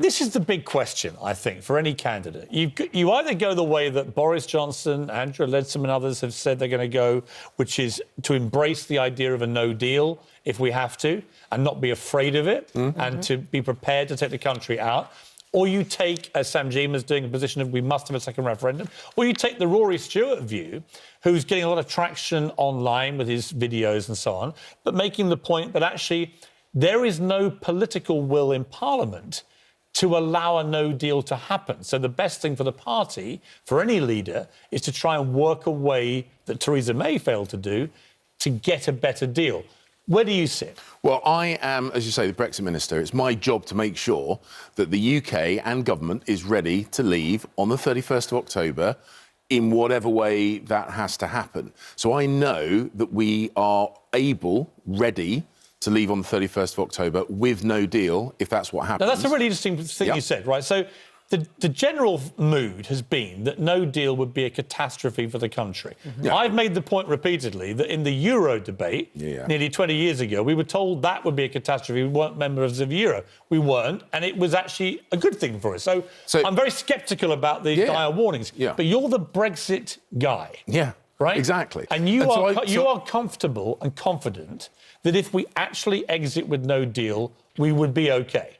this is the big question, I think, for any candidate. You either go the way that Boris Johnson, Andrew Leadsom and others have said they're going to go, which is to embrace the idea of a no deal if we have to, and not be afraid of it, and to be prepared to take the country out. Or you take, as Sam Gyimah's doing, a position of we must have a second referendum. Or you take the Rory Stewart view, who's getting a lot of traction online with his videos and so on, but making the point that actually there is no political will in Parliament to allow a no deal to happen. So the best thing for the party, for any leader, is to try and work a way that Theresa May failed to do to get a better deal. Where do you sit? Well, I am, as you say, the Brexit minister. It's my job to make sure that the UK and government is ready to leave on the 31st of October in whatever way that has to happen. So I know that we are able, ready, to leave on the 31st of October with no deal, if that's what happens. Now, that's a really interesting thing you said, right? So the general mood has been that no deal would be a catastrophe for the country. I've made the point repeatedly that in the Euro debate, nearly 20 years ago, we were told that would be a catastrophe. We weren't members of the Euro. We weren't, and it was actually a good thing for us. So I'm very sceptical about the dire warnings. But you're the Brexit guy. Right? Exactly. And you are comfortable and confident that if we actually exit with no deal, we would be OK.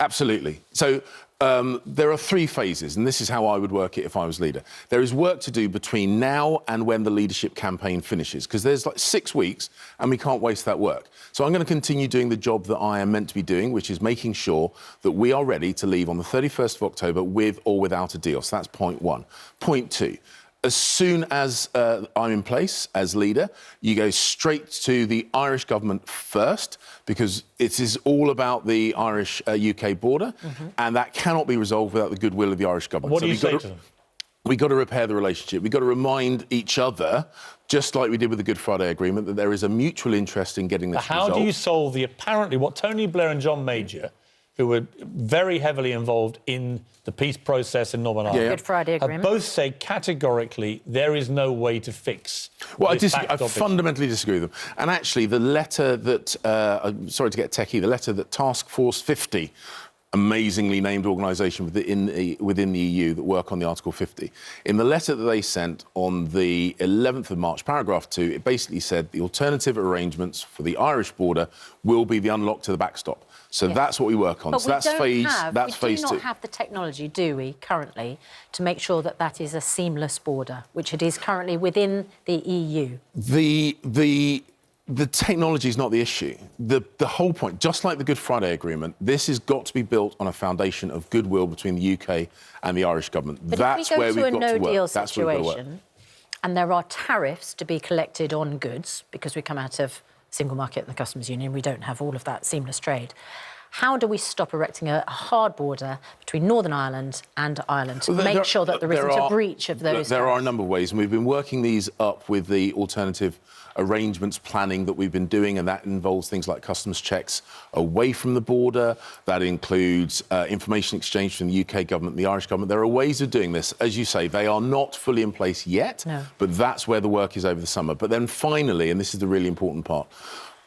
Absolutely. So there are three phases, and this is how I would work it if I was leader. There is work to do between now and when the leadership campaign finishes, because there's like 6 weeks and we can't waste that work. So I'm going to continue doing the job that I am meant to be doing, which is making sure that we are ready to leave on the 31st of October with or without a deal. So that's point one. Point two. As soon as I'm in place as leader, you go straight to the Irish government first, because it is all about the Irish-UK border, and that cannot be resolved without the goodwill of the Irish government. What do you say to them? We've got to repair the relationship. We've got to remind each other, just like we did with the Good Friday Agreement, that there is a mutual interest in getting this resolved. How do you solve apparently what Tony Blair and John Major, who were very heavily involved in the peace process in Northern Ireland, Good Friday Agreement, have both said categorically there is no way to fix. Well, I fundamentally disagree with them. And actually, the letter that, I'm sorry to get techie, the letter that Task Force 50, amazingly named organisation within the EU that work on the Article 50, in the letter that they sent on the 11th of March, paragraph 2, it basically said the alternative arrangements for the Irish border will be the unlock to the backstop. So that's what we work on. But so that's phase two. We do not have the technology, do we, currently, to make sure that that is a seamless border, which it is currently within the EU? The technology is not the issue. The whole point, just like the Good Friday Agreement, this has got to be built on a foundation of goodwill between the UK and the Irish government. But that's if we where go to we've got a to work. no-deal That's where we've got to work. situation, and there are tariffs to be collected on goods, because we come out of single market and the customs union, we don't have all of that seamless trade. How do we stop erecting a hard border between Northern Ireland and Ireland to make sure that there isn't a breach of those? There are a number of ways, and we've been working these up with the alternative arrangements planning that we've been doing, and that involves things like customs checks away from the border. That includes information exchange from the UK government and the Irish government. There are ways of doing this. As you say, they are not fully in place yet, but that's where the work is over the summer. But then finally, and this is the really important part,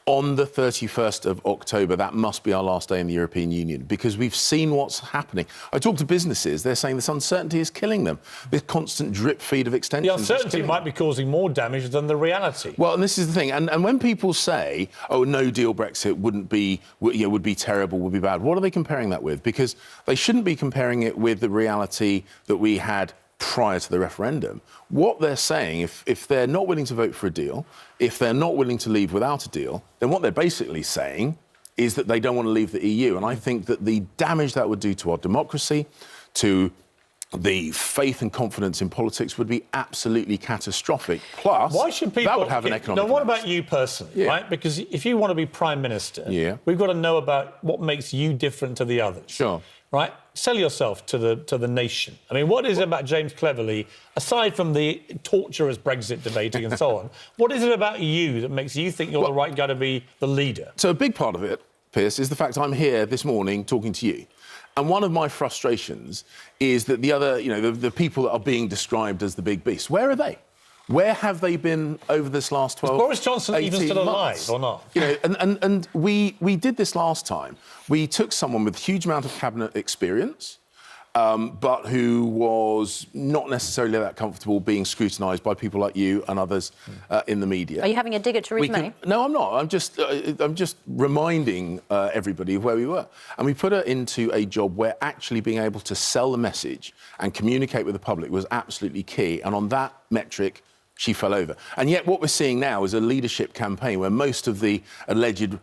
on the 31st of October, that must be our last day in the European Union, because we've seen what's happening. I talk to businesses, they're saying this uncertainty is killing them. This constant drip feed of extensions. The uncertainty might be causing more damage than the reality. Well, and this is the thing, and when people say, oh, no-deal Brexit would be terrible, would be bad, what are they comparing that with? Because they shouldn't be comparing it with the reality that we had prior to the referendum. What they're saying, if they're not willing to vote for a deal, if they're not willing to leave without a deal, then what they're basically saying is that they don't want to leave the EU. And I think that the damage that would do to our democracy, to the faith and confidence in politics would be absolutely catastrophic. Plus, why should people, that would have an economic Now, what about you personally, right? Because if you want to be Prime Minister, we've got to know about what makes you different to the others. Sure. Right? Sell yourself to the nation. I mean, what is it about James Cleverly, aside from the torturous Brexit debating and so on, what is it about you that makes you think you're the right guy to be the leader? So a big part of it, Piers, is the fact I'm here this morning talking to you. And one of my frustrations is that the other, the people that are being described as the big beast, where are they? Where have they been over this last 12 Is Boris Johnson even 18 still months? alive or not? You know, and we did this last time. We took someone with a huge amount of cabinet experience, but who was not necessarily that comfortable being scrutinised by people like you and others in the media. Are you having a dig at Theresa May? No, I'm not. I'm just reminding everybody of where we were. And we put her into a job where actually being able to sell the message and communicate with the public was absolutely key. And on that metric, she fell over. And yet what we're seeing now is a leadership campaign where most of the alleged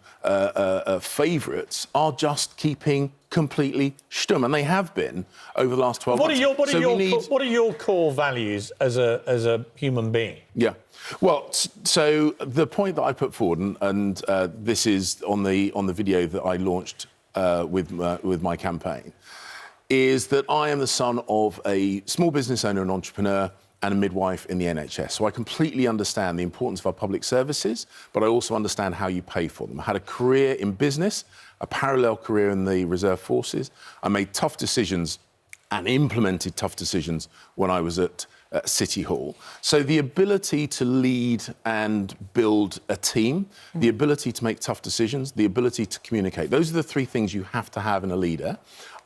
favourites are just keeping completely stum, and they have been over the last 12 months. What are your core values as a human being? Yeah. Well, so the point that I put forward, and this is on the video that I launched with my campaign, is that I am the son of a small business owner and entrepreneur and a midwife in the NHS. So I completely understand the importance of our public services, but I also understand how you pay for them. I had a career in business, a parallel career in the reserve forces. I made tough decisions and implemented tough decisions when I was at City Hall. So the ability to lead and build a team, the ability to make tough decisions, the ability to communicate, those are the three things you have to have in a leader.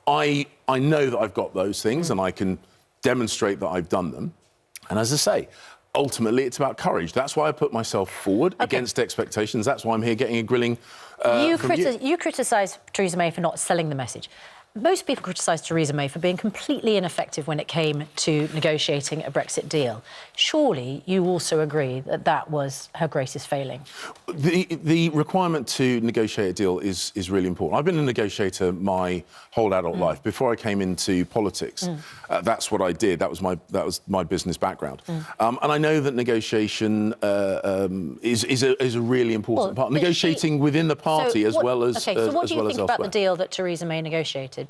I know that I've got those things and I can demonstrate that I've done them. And as I say, ultimately, it's about courage. That's why I put myself forward against expectations. That's why I'm here getting a grilling from you. You criticise Theresa May for not selling the message. Most people criticise Theresa May for being completely ineffective when it came to negotiating a Brexit deal. Surely you also agree that that was her greatest failing? The requirement to negotiate a deal is really important. I've been a negotiator my whole adult life. Before I came into politics, that's what I did. That was my business background. And I know that negotiation is a really important part. Negotiating within the party as well as so what do you think about the elsewhere. deal that Theresa May negotiated?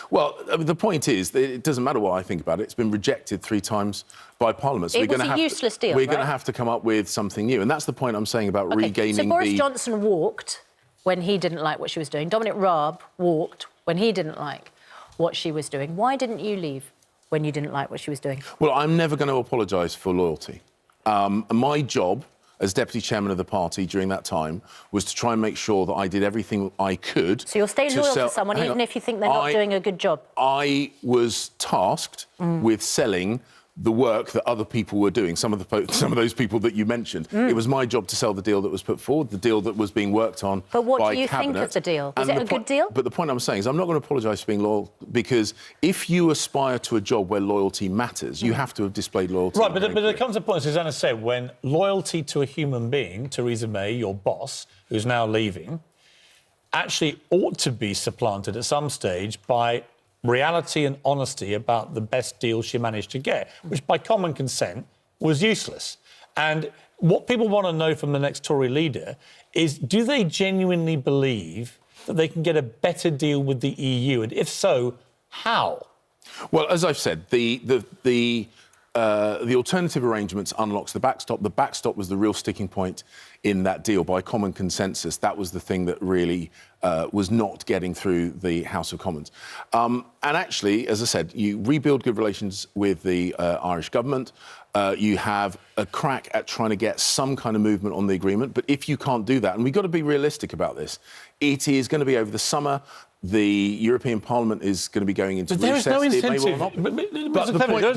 Well, the point is that it doesn't matter what I think about it. It's been rejected 3 times by Parliament. So it was a useless deal, We're going to have to come up with something new. And that's the point I'm saying about regaining So Boris Johnson walked when he didn't like what she was doing. Dominic Raab walked when he didn't like what she was doing. Why didn't you leave when you didn't like what she was doing? Well, I'm never going to apologise for loyalty. My job as deputy chairman of the party during that time was to try and make sure that I did everything I could. So you'll stay loyal to someone even if you think they're not doing a good job? I was tasked with selling the work that other people were doing, some of those people that you mentioned. It was my job to sell the deal that was put forward, the deal that was being worked on by Cabinet. But what do you think of the deal? Was it a good deal? But the point I'm saying is I'm not going to apologise for being loyal, because if you aspire to a job where loyalty matters, you have to have displayed loyalty. Right, but there comes a point, Susanna said, when loyalty to a human being, Theresa May, your boss, who's now leaving, actually ought to be supplanted at some stage by reality and honesty about the best deal she managed to get, which by common consent was useless. And what people want to know from the next Tory leader is, do they genuinely believe that they can get a better deal with the EU? And if so, how? Well, as I've said, the alternative arrangements unlocks the backstop. The backstop was the real sticking point in that deal. By common consensus, that was the thing that really was not getting through the House of Commons. And actually, as I said, you rebuild good relations with the Irish government. You have a crack at trying to get some kind of movement on the agreement. But if you can't do that, and we've got to be realistic about this, it is going to be over the summer. The European Parliament is going to be going into recess. There is no incentive. There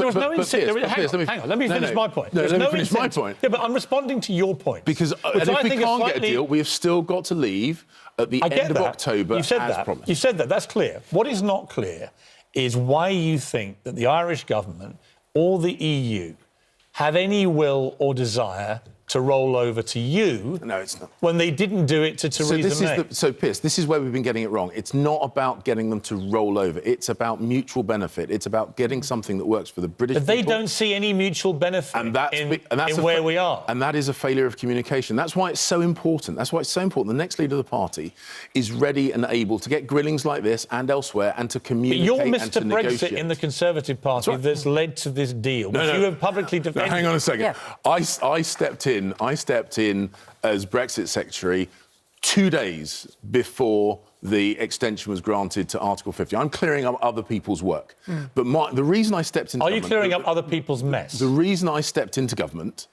was no incentive. Hang on, let me finish my point. No, let me finish my point. Yeah, but I'm responding to your point. Because if we can't get a deal, we have still got to leave at the end of October, as promised. You said that. That's clear. What is not clear is why you think that the Irish government or the EU have any will or desire to roll over to you. No, it's not. When they didn't do it to Theresa May. So, Piers, this is where we've been getting it wrong. It's not about getting them to roll over. It's about mutual benefit. It's about getting something that works for the British people. But they don't see any mutual benefit in where we are. And that is a failure of communication. That's why it's so important. That's why it's so important. The next leader of the party is ready and able to get grillings like this and elsewhere and to communicate and to negotiate. But you're Mr. Brexit in the Conservative Party that's led to this deal, which you have publicly defended. Hang on a second. Yeah. I stepped in as Brexit secretary 2 days before the extension was granted to Article 50. I'm clearing up other people's work. But the reason I stepped into Are you clearing up other people's mess? The reason I stepped into government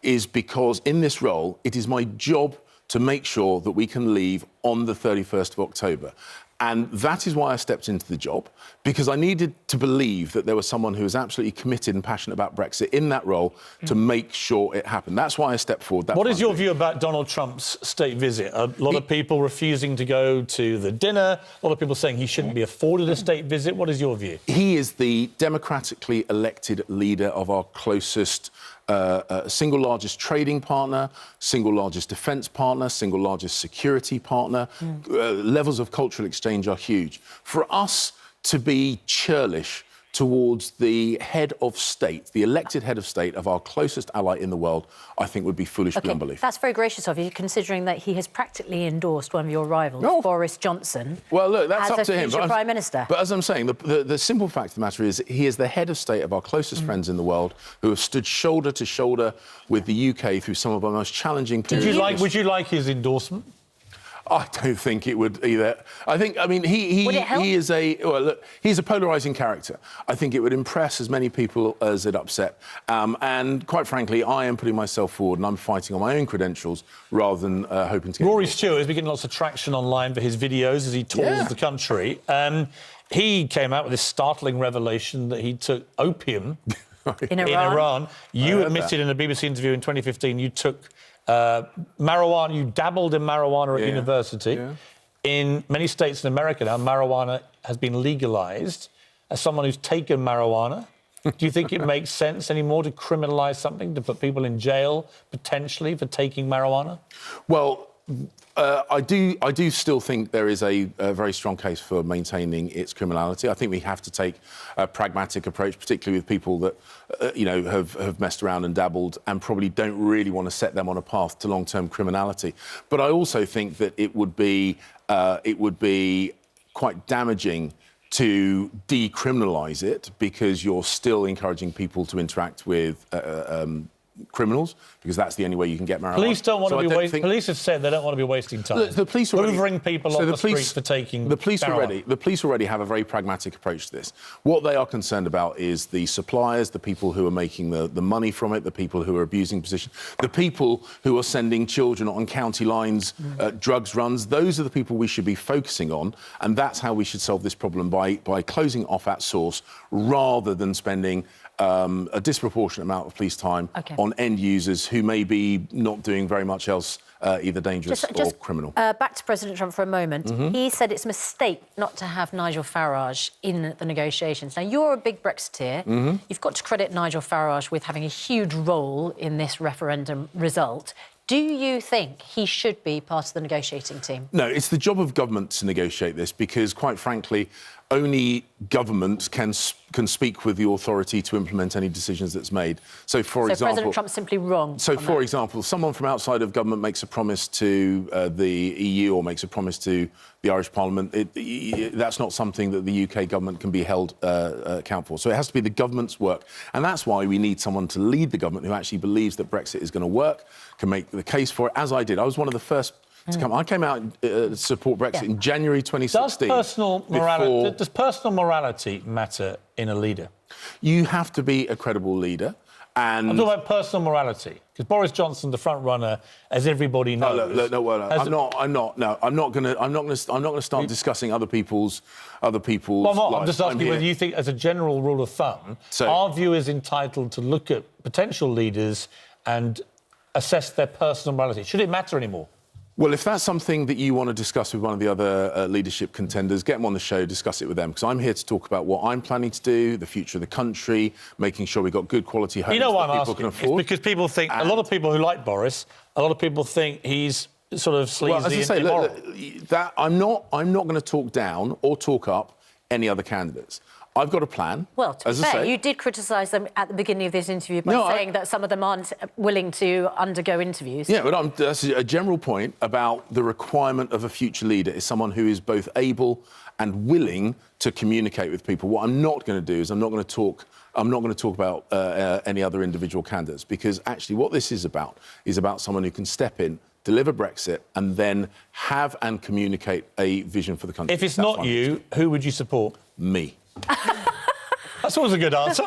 is because in this role, it is my job to make sure that we can leave on the 31st of October. And that is why I stepped into the job, because I needed to believe that there was someone who was absolutely committed and passionate about Brexit in that role to make sure it happened. That's why I stepped forward. What is your view about Donald Trump's state visit? A lot of people refusing to go to the dinner, a lot of people saying he shouldn't be afforded a state visit. What is your view? He is the democratically elected leader of our closest single largest trading partner, single largest defence partner, single largest security partner. Levels of cultural exchange are huge. For us to be churlish towards the head of state, the elected head of state of our closest ally in the world, I think would be foolish beyond belief. That's very gracious of you, considering that he has practically endorsed one of your rivals, Boris Johnson, well, look, that's as up to a him. future Prime Minister. But as I'm saying, the simple fact of the matter is he is the head of state of our closest friends in the world who have stood shoulder to shoulder with the UK through some of our most challenging periods. Would you like his endorsement? I don't think it would either. I mean, he is he's a polarising character. I think it would impress as many people as it upset. And quite frankly, I am putting myself forward and I'm fighting on my own credentials rather than hoping to get... Rory Stewart has been getting lots of traction online for his videos as he tours the country. He came out with this startling revelation that he took opium in Iran. You admitted in a BBC interview in 2015 you took... marijuana, you dabbled in marijuana at university. In many states in America now, marijuana has been legalised. As someone who's taken marijuana, do you think it makes sense anymore to criminalise something, to put people in jail, potentially, for taking marijuana? Well, I do still think there is a very strong case for maintaining its criminality. I think we have to take a pragmatic approach, particularly with people that, have messed around and dabbled and probably don't really want to set them on a path to long-term criminality. But I also think that it would be quite damaging to decriminalise it, because you're still encouraging people to interact with criminals, because that's the only way you can get marijuana. Police don't want to be wasting... Police have said they don't want to be wasting time. Look, the police already... hoovering people on the streets for taking The police already have a very pragmatic approach to this. What they are concerned about is the suppliers, the people who are making the money from it, the people who are abusing position, the people who are sending children on county lines, drugs runs. Those are the people we should be focusing on, and that's how we should solve this problem, by closing off at source, rather than spending a disproportionate amount of police time on end users who may be not doing very much else, either dangerous or criminal. Back to President Trump for a moment. He said it's a mistake not to have Nigel Farage in the negotiations. Now, you're a big Brexiteer. You've got to credit Nigel Farage with having a huge role in this referendum result. Do you think he should be part of the negotiating team? No, it's the job of government to negotiate this, because, quite frankly, only government can speak with the authority to implement any decisions that's made. So, for example... President Trump's simply wrong. So, for example, someone from outside of government makes a promise to the EU or makes a promise to the Irish Parliament, that's not something that the UK government can be held account for. So it has to be the government's work. And that's why we need someone to lead the government who actually believes that Brexit is going to work, can make the case for it, as I did. I was one of the first to come. I came out to support Brexit in January 2016. Does personal morality matter in a leader? You have to be a credible leader. And I'm talking about personal morality, because Boris Johnson, the front runner, as everybody knows. I'm not going to start discussing other people's. Well, I'm just asking whether you think, as a general rule of thumb, our viewers entitled to look at potential leaders and assess their personal morality. Should it matter anymore? Well, if that's something that you want to discuss with one of the other leadership contenders, get them on the show, discuss it with them, because I'm here to talk about what I'm planning to do, the future of the country, making sure we've got good quality homes that people can afford. It's because people think, a lot of people who like Boris, a lot of people think he's sort of sleazy well, as I say, and immoral. Look, I'm not going to talk down or talk up any other candidates. I've got a plan. Well, to be fair, you did criticise them at the beginning of this interview by saying that some of them aren't willing to undergo interviews. Yeah, but that's a general point about the requirement of a future leader is someone who is both able and willing to communicate with people. What I'm not going to do is I'm not going to talk about any other individual candidates, because actually what this is about someone who can step in, deliver Brexit, and then have and communicate a vision for the country. If it's That's not what I'm you, who would you support? Me. That's always a good answer.